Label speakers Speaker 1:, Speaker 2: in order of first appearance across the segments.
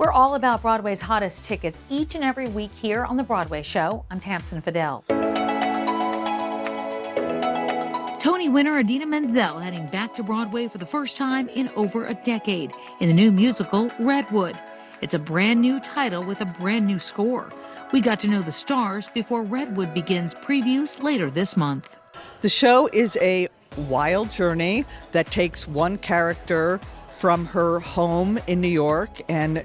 Speaker 1: We're all about Broadway's hottest tickets each and every week here on The Broadway Show. I'm Tamsen Fadal. Tony winner Idina Menzel heading back to Broadway for the first time in over a decade in the new musical Redwood. It's a brand new title with a brand new score. We got to know the stars before Redwood begins previews later this month.
Speaker 2: The show is a wild journey that takes one character from her home in New York and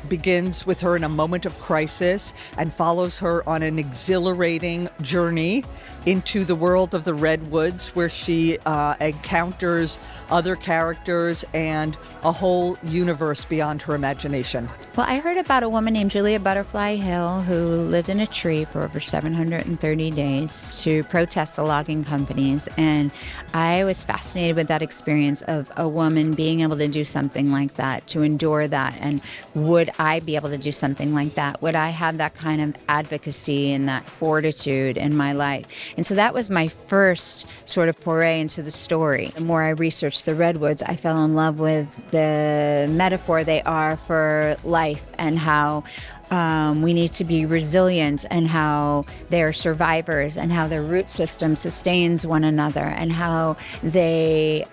Speaker 2: begins with her in a moment of crisis and follows her on an exhilarating journey into the world of the Redwoods, where she encounters other characters and a whole universe beyond her imagination.
Speaker 3: Well, I heard about a woman named Julia Butterfly Hill who lived in a tree for over 730 days to protest the logging companies. And I was fascinated with that experience of a woman being able to do something like that, to endure that. And would I be able to do something like that? Would I have that kind of advocacy and that fortitude in my life? And so that was my first sort of foray into the story. The more I researched the Redwoods, I fell in love with the metaphor they are for life and how we need to be resilient, and how they're survivors, and how their root system sustains one another, and how they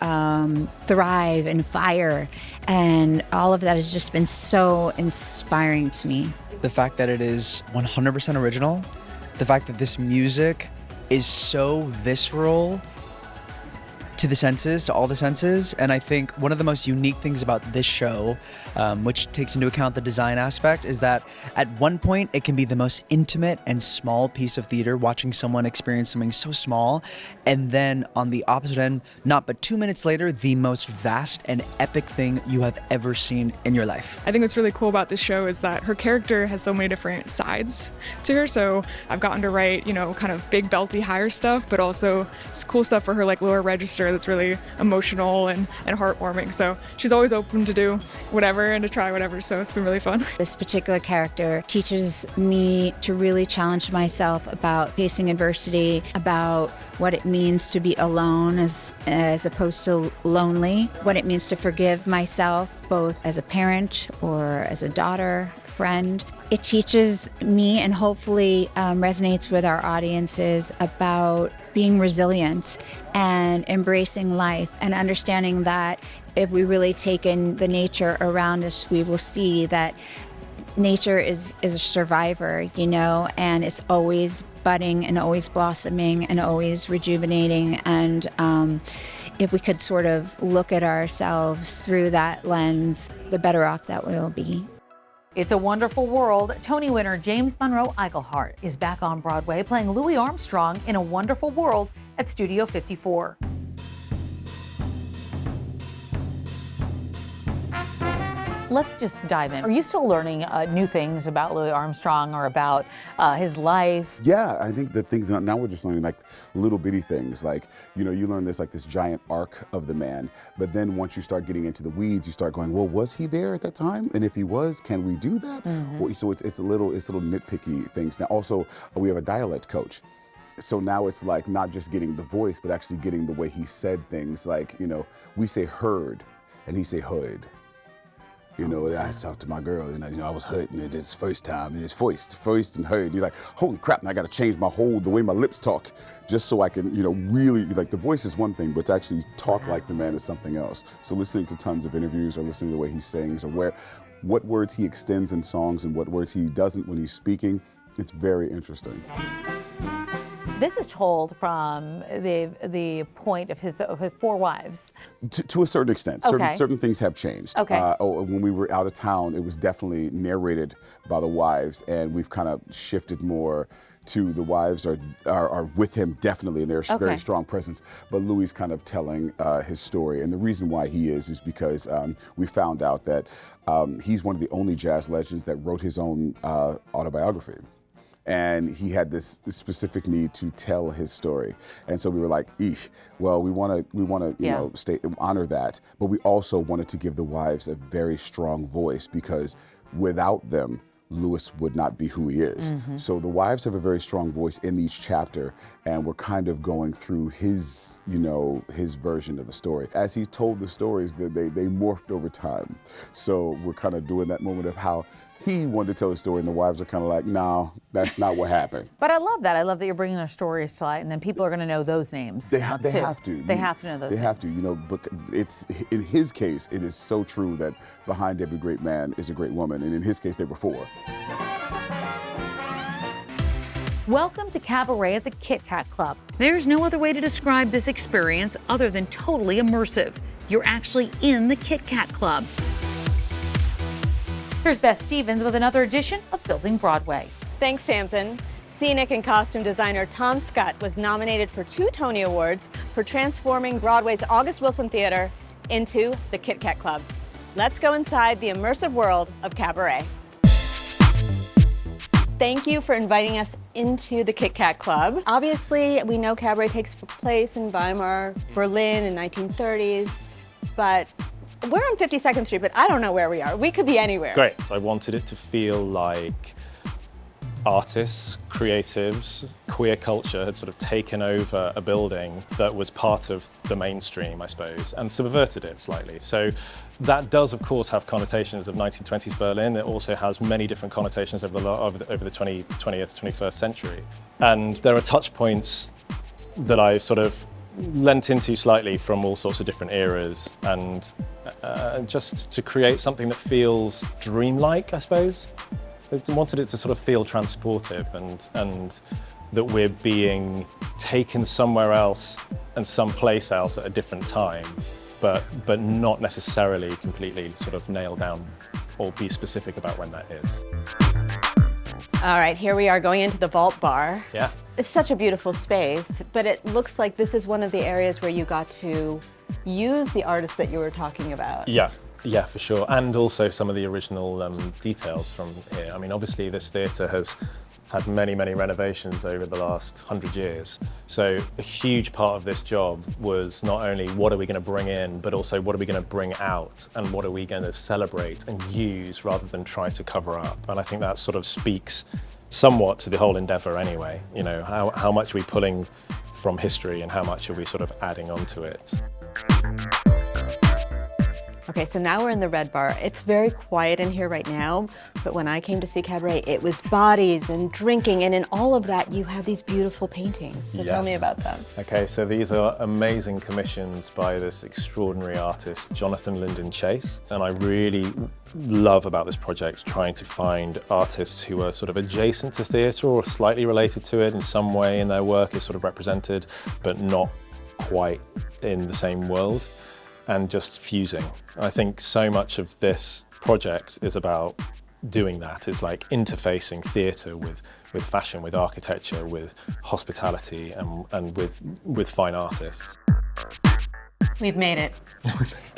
Speaker 3: thrive in fire. And all of that has just been so inspiring to me.
Speaker 4: The fact that it is 100% original, the fact that this music is so visceral to the senses, to all the senses. And I think one of the most unique things about this show, which takes into account the design aspect, is that at one point it can be the most intimate and small piece of theater, watching someone experience something so small, and then on the opposite end, not but 2 minutes later, the most vast and epic thing you have ever seen in your life.
Speaker 5: I think what's really cool about this show is that her character has so many different sides to her. So I've gotten to write, kind of big belty higher stuff, but also cool stuff for her like lower register that's really emotional and heartwarming. So she's always open to do whatever and to try whatever. So it's been really fun.
Speaker 3: This particular character teaches me to really challenge myself about facing adversity, about what it means to be alone as opposed to lonely, what it means to forgive myself, both as a parent or as a daughter, friend. It teaches me, and hopefully resonates with our audiences, about being resilient and embracing life, and understanding that if we really take in the nature around us, we will see that nature is a survivor, and it's always budding and always blossoming and always rejuvenating. And if we could sort of look at ourselves through that lens, the better off that we'll be.
Speaker 1: It's a Wonderful World. Tony winner James Monroe Iglehart is back on Broadway playing Louis Armstrong in A Wonderful World at Studio 54. Let's just dive in. Are you still learning new things about Louis Armstrong or about his life?
Speaker 6: Yeah, I think that things, now we're just learning like little bitty things. Like, you learn this giant arc of the man. But then once you start getting into the weeds, you start going, well, was he there at that time? And if he was, can we do that? Mm-hmm. So it's little nitpicky things. Now also, we have a dialect coach. So now it's like not just getting the voice, but actually getting the way he said things. Like, we say heard and he say hood. I talked to my girl, and I was hurting it this first time, and it's first and heard. You're like, holy crap, and I got to change the way my lips talk, just so I can, really, the voice is one thing, but to actually talk like the man is something else. So listening to tons of interviews, or listening to the way he sings, or what words he extends in songs and what words he doesn't when he's speaking, it's very interesting.
Speaker 1: This is told from the point of his 4 wives.
Speaker 6: To a certain extent.
Speaker 1: Okay.
Speaker 6: Certain things have changed.
Speaker 1: Okay.
Speaker 6: When we were out of town, it was definitely narrated by the wives, and we've kind of shifted more to the wives are with him definitely, and they're a very strong presence. But Louis kind of telling his story, and the reason why he is because we found out that he's one of the only jazz legends that wrote his own autobiography. And he had this specific need to tell his story, and so we were like, "Eesh." Well, we want to, honor that, but we also wanted to give the wives a very strong voice, because without them, Lewis would not be who he is. So the wives have a very strong voice in each chapter, and we're kind of going through his, his version of the story. As he told the stories, they morphed over time. So we're kind of doing that moment of how he wanted to tell a story, and the wives are kind of like, no, that's not what happened.
Speaker 1: But I love that. I love that you're bringing their stories to light, and then people are going to know those names.
Speaker 6: They have to.
Speaker 1: They have to know those names.
Speaker 6: They have to, but it's, in his case, it is so true that behind every great man is a great woman, and in his case, there were 4.
Speaker 1: Welcome to Cabaret at the Kit Kat Club. There's no other way to describe this experience other than totally immersive. You're actually in the Kit Kat Club. Here's Beth Stevens with another edition of Building Broadway.
Speaker 7: Thanks, Tamsen. Scenic and costume designer Tom Scutt was nominated for 2 Tony Awards for transforming Broadway's August Wilson Theater into the Kit Kat Club. Let's go inside the immersive world of Cabaret. Thank you for inviting us into the Kit Kat Club. Obviously, we know Cabaret takes place in Weimar, Berlin in 1930s, but we're on 52nd Street, but I don't know where we are. We could be anywhere.
Speaker 8: Great. I wanted it to feel like artists, creatives, queer culture had sort of taken over a building that was part of the mainstream, I suppose, and subverted it slightly. So that does, of course, have connotations of 1920s Berlin. It also has many different connotations over the 20th, 21st century. And there are touch points that I've sort of lent into slightly from all sorts of different eras, and just to create something that feels dreamlike, I suppose. I wanted it to sort of feel transportive, and that we're being taken somewhere else and someplace else at a different time, but not necessarily completely sort of nail down or be specific about when that is.
Speaker 7: All right, here we are going into the Vault Bar.
Speaker 8: Yeah.
Speaker 7: It's such a beautiful space, but it looks like this is one of the areas where you got to use the artists that you were talking about.
Speaker 8: Yeah, for sure. And also some of the original details from here. I mean, obviously this theatre has had many, many renovations over the last 100 years. So a huge part of this job was not only what are we going to bring in, but also what are we going to bring out, and what are we going to celebrate and use rather than try to cover up. And I think that sort of speaks somewhat to the whole endeavour anyway. How much are we pulling from history and how much are we sort of adding onto it?
Speaker 7: Okay, so now we're in the Red Bar. It's very quiet in here right now, but when I came to see Cabaret, it was bodies and drinking, and in all of that, you have these beautiful paintings. So tell me about them.
Speaker 8: Okay, so these are amazing commissions by this extraordinary artist, Jonathan Lyndon Chase, and I really love about this project trying to find artists who are sort of adjacent to theatre or slightly related to it in some way in their work is sort of represented, but not quite in the same world, and just fusing. I think so much of this project is about doing that. It's like interfacing theatre with fashion, with architecture, with hospitality, and with fine artists.
Speaker 7: We've made it.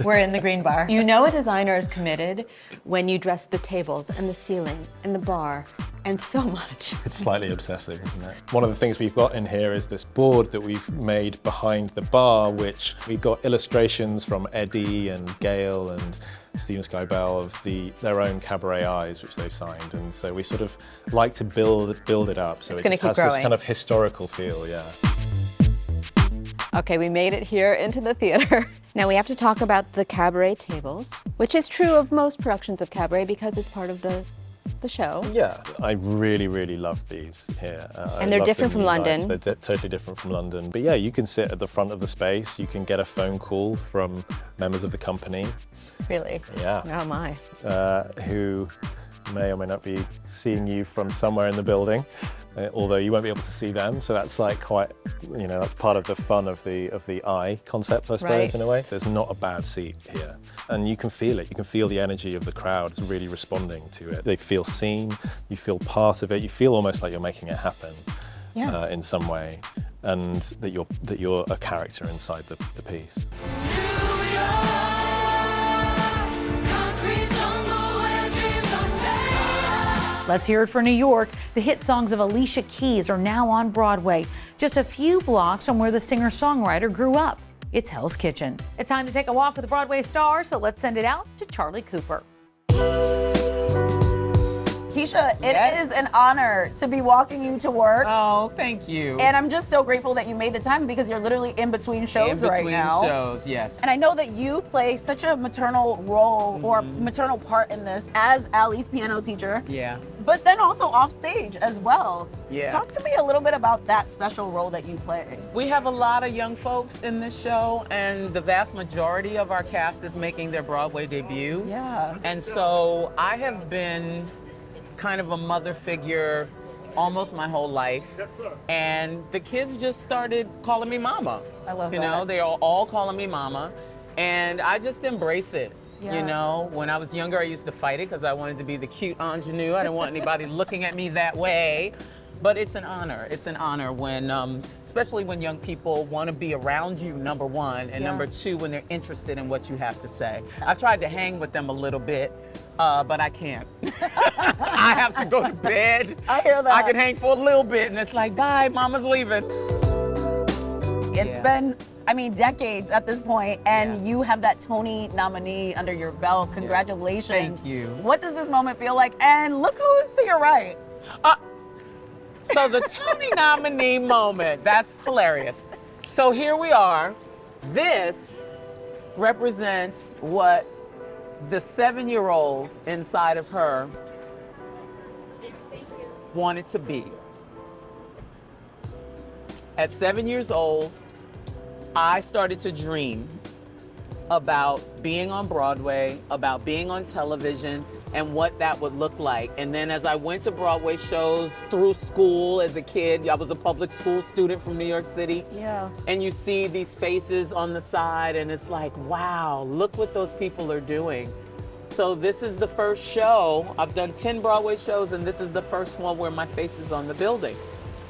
Speaker 7: We're in the green bar. You know a designer is committed when you dress the tables and the ceiling and the bar and so much.
Speaker 8: It's slightly obsessive, isn't it? One of the things we've got in here is this board that we've made behind the bar, which we've got illustrations from Eddie and Gail and Stephen Skybell of their own Cabaret Eyes, which they've signed. And so we sort of like to build it up. So it just has this kind of historical feel, yeah.
Speaker 7: Okay, we made it here into the theater. Now we have to talk about the Cabaret tables, which is true of most productions of Cabaret because it's part of the show.
Speaker 8: Yeah, I really, really love these here.
Speaker 7: And they're different from London.
Speaker 8: They're totally different from London. But yeah, you can sit at the front of the space. You can get a phone call from members of the company.
Speaker 7: Really?
Speaker 8: Yeah.
Speaker 7: Oh my.
Speaker 8: Who may or may not be seeing you from somewhere in the building, although you won't be able to see them. So that's like quite, that's part of the fun of the eye concept, I suppose,
Speaker 7: right.
Speaker 8: In a way. There's not a bad seat here. And you can feel it. You can feel the energy of the crowd. It's really responding to it. They feel seen. You feel part of it. You feel almost like you're making it happen in some way, and that you're a character inside the piece.
Speaker 1: Let's hear it for New York. The hit songs of Alicia Keys are now on Broadway, just a few blocks from where the singer-songwriter grew up. It's Hell's Kitchen. It's time to take a walk with the Broadway star, so let's send it out to Charlie Cooper.
Speaker 9: Kecia,
Speaker 10: Yes.
Speaker 9: it is an honor to be walking you to work.
Speaker 10: Oh, thank you.
Speaker 9: And I'm just so grateful that you made the time because you're literally in between shows right now.
Speaker 10: In between shows, yes.
Speaker 9: And I know that you play such a maternal role or maternal part in this as Allie's piano teacher.
Speaker 10: Yeah.
Speaker 9: But then also off stage as well.
Speaker 10: Yeah.
Speaker 9: Talk to me a little bit about that special role that you play.
Speaker 10: We have a lot of young folks in this show, and the vast majority of our cast is making their Broadway debut.
Speaker 9: Yeah.
Speaker 10: And so I have been kind of a mother figure almost my whole life. And the kids just started calling me mama.
Speaker 9: I love that.
Speaker 10: You know, they are all calling me mama. And I just embrace it.
Speaker 9: Yeah.
Speaker 10: You know, when I was younger, I used to fight it because I wanted to be the cute ingenue. I didn't want anybody looking at me that way. But it's an honor. It's an honor when, especially when young people want to be around you, number one, and number two, when they're interested in what you have to say. I've tried to hang with them a little bit, but I can't. I have to go to bed.
Speaker 9: I hear that.
Speaker 10: I can hang for a little bit, and it's like, bye, mama's leaving.
Speaker 9: It's been, I mean, decades at this point, and you have that Tony nominee under your belt. Congratulations.
Speaker 10: Thank you.
Speaker 9: What does this moment feel like? And look who's to your right.
Speaker 10: So the Tony nominee moment, that's hilarious. So here we are. This represents what the 7-year-old inside of her wanted to be. At 7 years old, I started to dream about being on Broadway, about being on television, and what that would look like. And then as I went to Broadway shows through school as a kid, I was a public school student from New York City.
Speaker 9: Yeah.
Speaker 10: And you see these faces on the side and it's like, wow, look what those people are doing. So this is the first show. I've done 10 Broadway shows and this is the first one where my face is on the building.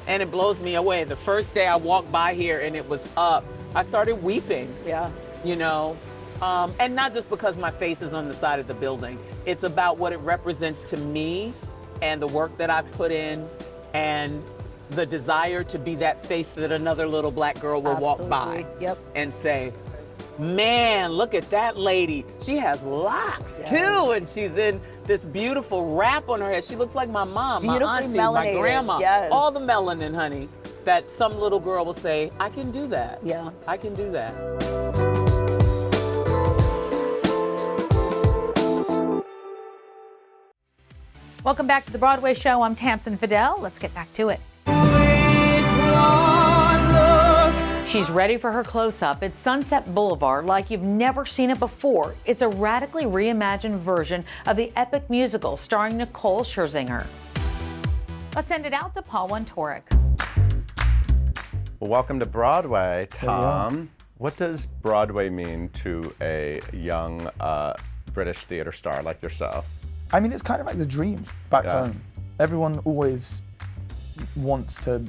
Speaker 10: And it blows me away. The first day I walked by here and it was up, I started weeping.
Speaker 9: Yeah.
Speaker 10: You know, and not just because my face is on the side of the building. It's about what it represents to me and the work that I've put in and the desire to be that face that another little black girl will walk by and say, man, look at that lady. She has locks too, and she's in this beautiful wrap on her head. She looks like my mom, my auntie, my grandma, all the melanin, honey, that some little girl will say, I can do that.
Speaker 9: Yeah.
Speaker 10: I can do that.
Speaker 1: Welcome back to the Broadway Show. I'm Tamsen Fadal. Let's get back to it. She's ready for her close-up. It's Sunset Boulevard like you've never seen it before. It's a radically reimagined version of the epic musical starring Nicole Scherzinger. Let's send it out to Paul Wontorek.
Speaker 11: Well, welcome to Broadway, Tom. What does Broadway mean to a young British theater star like yourself?
Speaker 4: I mean, it's kind of like the dream back home. Everyone always wants to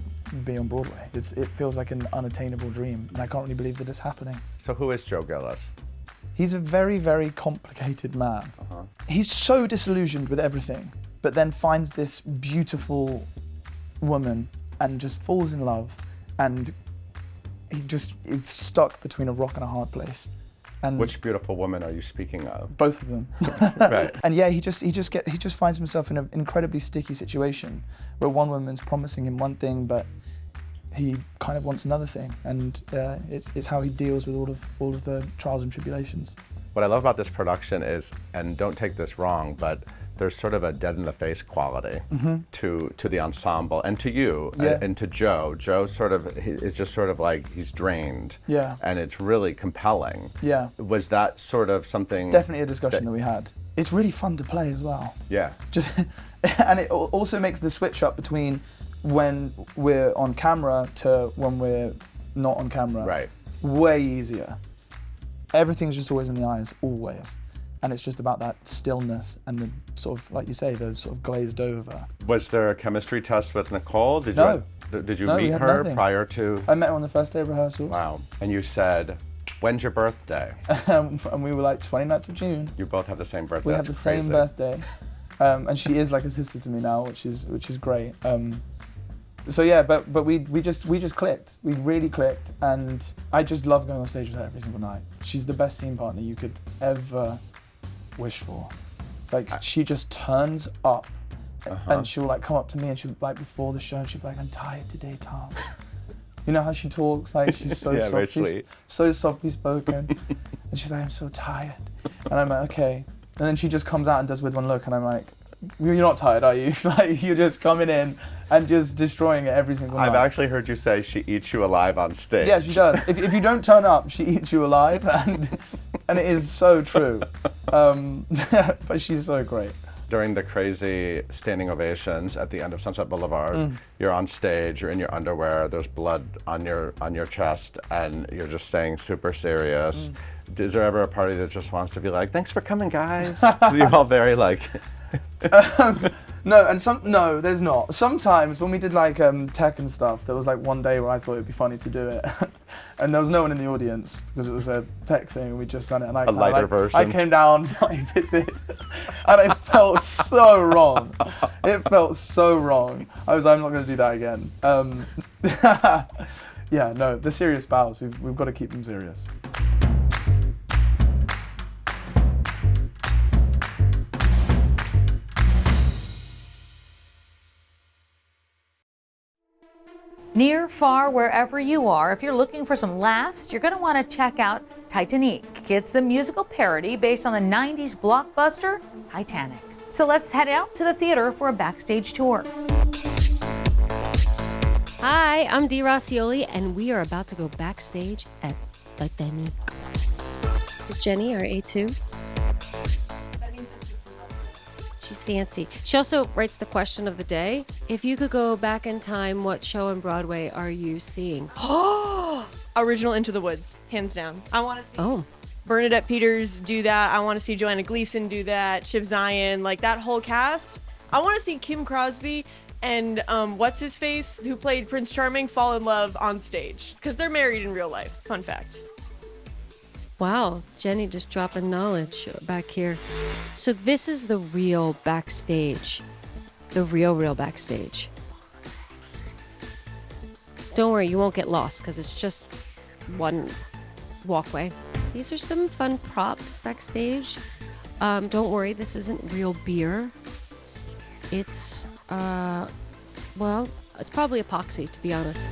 Speaker 4: be on Broadway. It feels like an unattainable dream, and I can't really believe that it's happening.
Speaker 11: So who is Joe Gillis?
Speaker 4: He's a very, very complicated man. He's so disillusioned with everything, but then finds this beautiful woman and just falls in love, and he just is stuck between a rock and a hard place. And
Speaker 11: which beautiful woman are you speaking of?
Speaker 4: both of them.
Speaker 11: Right.
Speaker 4: And yeah, he just finds himself in an incredibly sticky situation where one woman's promising him one thing, but he kind of wants another thing, and it's how he deals with all of the trials and tribulations.
Speaker 11: What I love about this production is, and don't take this wrong, but there's sort of a dead-in-the-face quality to the ensemble and to you and to Joe. Joe sort of is just sort of like he's drained.
Speaker 4: Yeah.
Speaker 11: And it's really compelling.
Speaker 4: Yeah.
Speaker 11: Was that sort of something?
Speaker 4: Definitely a discussion that we had. It's really fun to play as well.
Speaker 11: Yeah.
Speaker 4: And it also makes the switch up between when we're on camera to when we're not on camera way easier. Everything's just always in the eyes, always. And it's just about that stillness and the sort of, like you say, the sort of glazed over.
Speaker 11: Was there a chemistry test with Nicole? Did you
Speaker 4: No,
Speaker 11: meet
Speaker 4: we had
Speaker 11: her
Speaker 4: nothing.
Speaker 11: prior to?
Speaker 4: I met her on the first day of rehearsals.
Speaker 11: Wow. And you said, when's your birthday?
Speaker 4: And we were like 29th of June.
Speaker 11: You both have the same birthday.
Speaker 4: We have the same birthday. And she is like a sister to me now, which is great. So yeah, but we just clicked. We really clicked, and I just love going on stage with her every single night. She's the best scene partner you could ever wish for. Like, she just turns up
Speaker 12: and she'll like come up to me and she'll like before the show and she'll be like, I'm tired today, Tom. You know how she talks, like she's so
Speaker 11: Yeah, very
Speaker 12: soft, she's
Speaker 11: sweet.
Speaker 12: so softly spoken. And she's like, I'm so tired. And I'm like, okay. And then she just comes out and does With One Look and I'm like, you're not tired, are you? Like you're just coming in and just destroying it every single night.
Speaker 11: I've actually heard you say she eats you alive on stage.
Speaker 12: Yeah, she does. If you don't turn up, she eats you alive, and it is so true. But she's so great.
Speaker 11: During the crazy standing ovations at the end of Sunset Boulevard, you're on stage, you're in your underwear, there's blood on your chest, and you're just staying super serious. Is there ever a party that just wants to be like, thanks for coming, guys? You're all very like...
Speaker 12: No, there's not. Sometimes when we did like tech and stuff, there was like one day where I thought it'd be funny to do it, and there was no one in the audience because it was a tech thing and we'd just done it. And
Speaker 11: A lighter version.
Speaker 12: I came down, I did this, and it felt so wrong. It felt so wrong. I'm not going to do that again. Yeah, no, the serious bows. We've got to keep them serious.
Speaker 1: Near, far, wherever you are, if you're looking for some laughs, you're going to want to check out Titanique. It's the musical parody based on the 90s blockbuster Titanic. So let's head out to the theater for a backstage tour.
Speaker 13: Hi, I'm Dee Roscioli, and we are about to go backstage at Titanique. This is Jenny, our A2. She's fancy. She also writes the question of the day. If you could go back in time, what show on Broadway are you seeing?
Speaker 14: Original Into the Woods, hands down. I want to see Bernadette Peters do that. I want to see Joanna Gleason do that. Shiv Zion, like that whole cast. I want to see Kim Crosby and what's his face, who played Prince Charming, fall in love on stage because they're married in real life. Fun fact.
Speaker 13: Wow, Jenny just dropping knowledge back here. So this is the real backstage. The real backstage. Don't worry, you won't get lost because it's just one walkway. These are some fun props backstage. Don't worry, this isn't real beer. It's, well, it's probably epoxy, to be honest.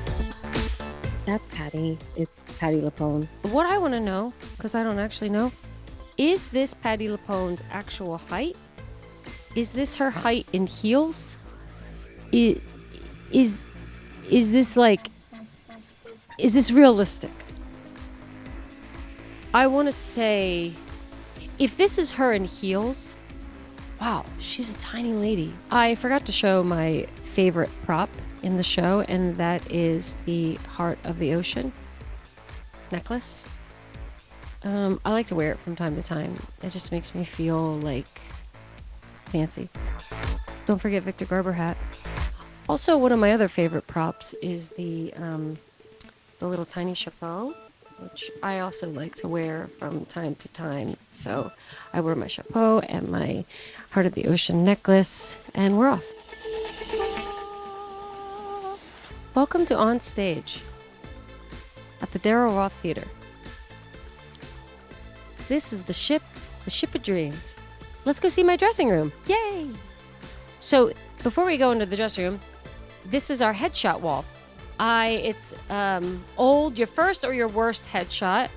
Speaker 13: That's Patty. It's Patti LuPone. What I want to know, because I don't actually know, is this Patti LuPone's actual height? Is this her height in heels? Is this like, is this realistic? I want to say, if this is her in heels, wow, she's a tiny lady. I forgot to show my favorite prop in the show, and that is the Heart of the Ocean necklace. I like to wear it from time to time. It just makes me feel like fancy. Don't forget Victor Garber hat. Also, one of my other favorite props is the little tiny chapeau, which I also like to wear from time to time. So I wear my chapeau and my Heart of the Ocean necklace, and we're off. Welcome to On Stage at the Darrell Roth Theater. This is the ship of dreams. Let's go see my dressing room. Yay! So before we go into the dressing room, this is our headshot wall. It's old, your first or your worst headshot,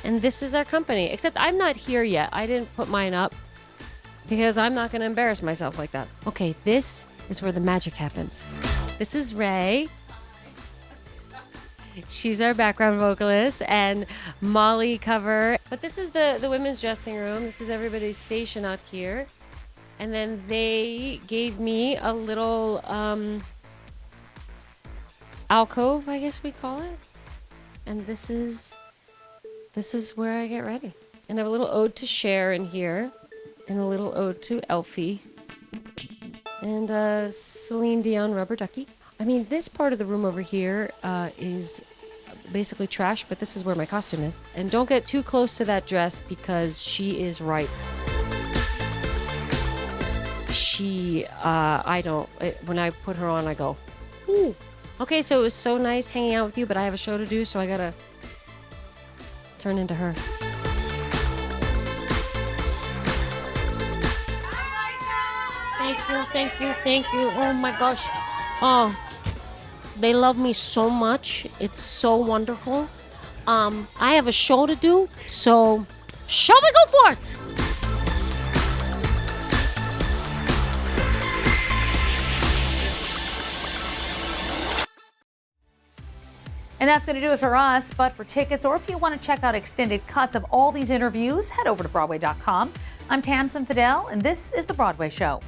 Speaker 13: and this is our company. Except I'm not here yet. I didn't put mine up because I'm not going to embarrass myself like that. Okay, this is where the magic happens. This is Ray. She's our background vocalist, and Molly cover. But this is the women's dressing room. This is everybody's station out here. And then they gave me a little alcove, I guess we call it. And this is where I get ready. And I have a little ode to Cher in here, and a little ode to Elfie, and Celine Dion rubber ducky. I mean, this part of the room over here is basically trash, but this is where my costume is. And don't get too close to that dress because she is ripe. When I put her on, I go, ooh. Okay, so it was so nice hanging out with you, but I have a show to do, so I gotta turn into her. Thank you. thank you, thank you. Oh my gosh. Oh, they love me so much. It's so wonderful. I have a show to do, so shall we go for it?
Speaker 1: And that's going to do it for us. But for tickets, or if you want to check out extended cuts of all these interviews, head over to Broadway.com. I'm Tamsen Fadal, and this is The Broadway Show.